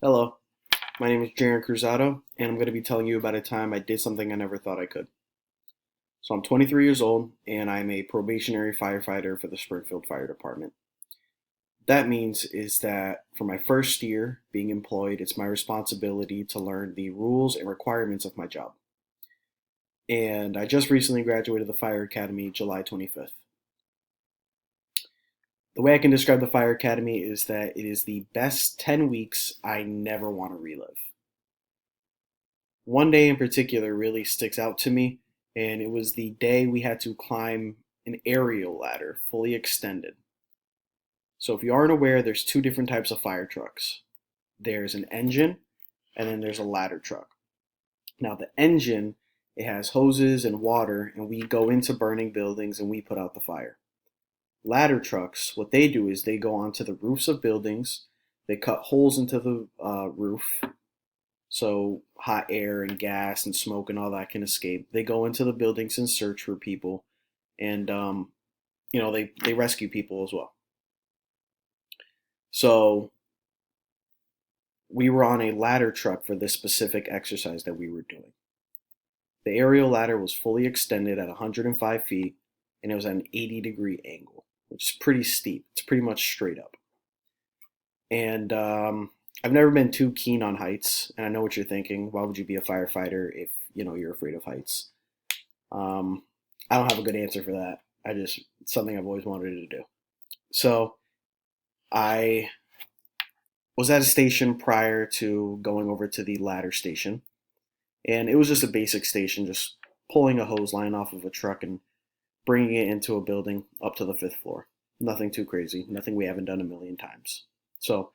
Hello, my name is Jaron Cruzado, and I'm going to be telling you about a time I did something I never thought I could. So I'm 23 years old, and I'm a probationary firefighter for the Springfield Fire Department. That means is that for my first year being employed, it's my responsibility to learn the rules and requirements of my job. And I just recently graduated the Fire Academy July 25th. The way I can describe the Fire Academy is that it is the best 10 weeks I never want to relive. One day in particular really sticks out to me, and it was the day we had to climb an aerial ladder fully extended. So, if you aren't aware, there's two different types of fire trucks, there's an engine, and then there's a ladder truck. Now, the engine, it has hoses and water, and we go into burning buildings and we put out the fire. Ladder trucks, what they do is they go onto the roofs of buildings, they cut holes into the roof so hot air and gas and smoke and all that can escape. They go into the buildings and search for people, and they rescue people as well. So we were on a ladder truck for this specific exercise that we were doing. The aerial ladder was fully extended at 105 feet, and it was at an 80-degree angle, which is pretty steep. It's pretty much straight up. And I've never been too keen on heights, and I know what you're thinking. Why would you be a firefighter if you're afraid of heights? Um, I don't have a good answer for that. It's something I've always wanted to do. So I was at a station prior to going over to the ladder station, and it was just a basic station, just pulling a hose line off of a truck and bringing it into a building up to the fifth floor. Nothing too crazy, nothing we haven't done a million times. So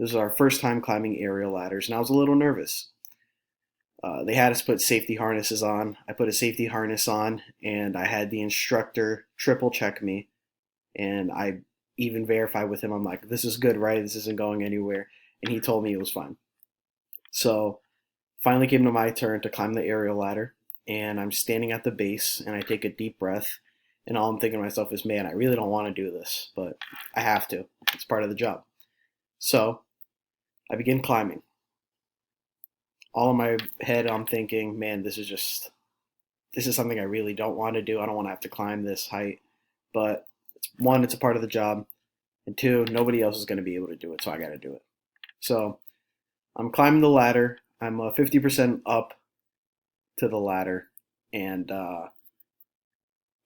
this is our first time climbing aerial ladders, and I was a little nervous. They had us put safety harnesses on. I put a safety harness on, and I had the instructor triple check me, and I even verified with him. I'm like, this is good, right? This isn't going anywhere. And he told me it was fine. So finally came to my turn to climb the aerial ladder, and I'm standing at the base, and I take a deep breath, and all I'm thinking to myself is, man, I really don't want to do this, but I have to. It's part of the job. So I begin climbing. All in my head, I'm thinking, man, this is something I really don't want to do. I don't want to have to climb this height, but one, it's a part of the job, and two, nobody else is going to be able to do it, so I got to do it. So I'm climbing the ladder. I'm 50% up to the ladder, and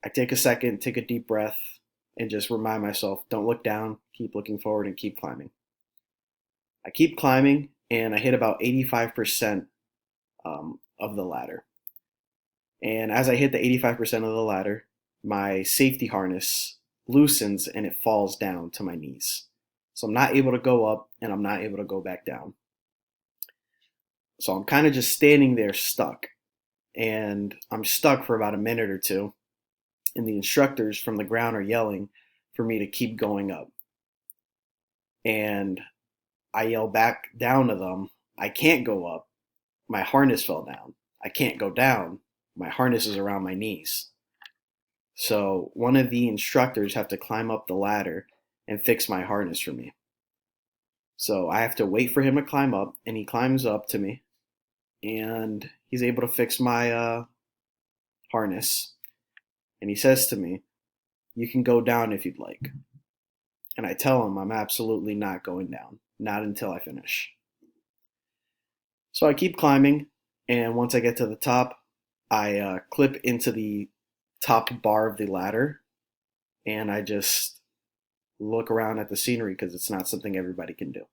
I take a second, take a deep breath, and just remind myself, don't look down, keep looking forward, and keep climbing. I keep climbing, and I hit about 85% of the ladder. And as I hit the 85% of the ladder, my safety harness loosens and it falls down to my knees. So I'm not able to go up and I'm not able to go back down. So I'm kind of just standing there stuck. And I'm stuck for about a minute or two. And the instructors from the ground are yelling for me to keep going up. And I yell back down to them, I can't go up. My harness fell down. I can't go down. My harness is around my knees. So one of the instructors have to climb up the ladder and fix my harness for me. So I have to wait for him to climb up, and he climbs up to me, and he's able to fix my harness. And he says to me, you can go down if you'd like. And I tell him I'm absolutely not going down, not until I finish. So I keep climbing, and once I get to the top, I clip into the top bar of the ladder, and I just look around at the scenery because it's not something everybody can do.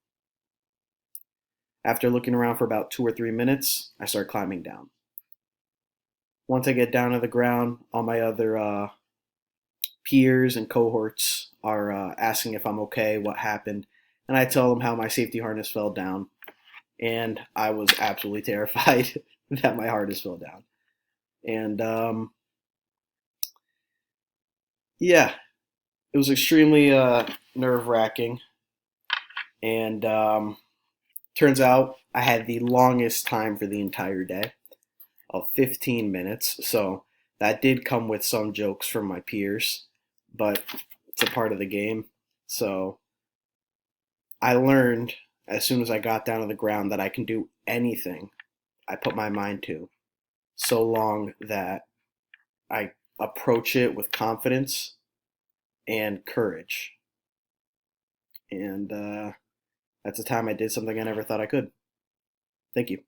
After looking around for about 2 or 3 minutes, I start climbing down. Once I get down to the ground, all my other peers and cohorts are asking if I'm okay, what happened, and I tell them how my safety harness fell down, and I was absolutely terrified that my harness fell down. And yeah, it was extremely nerve-wracking, and turns out I had the longest time for the entire day of 15 minutes, so that did come with some jokes from my peers, but it's a part of the game. So I learned as soon as I got down to the ground that I can do anything I put my mind to, so long that I approach it with confidence and courage. And that's the time I did something I never thought I could. Thank you.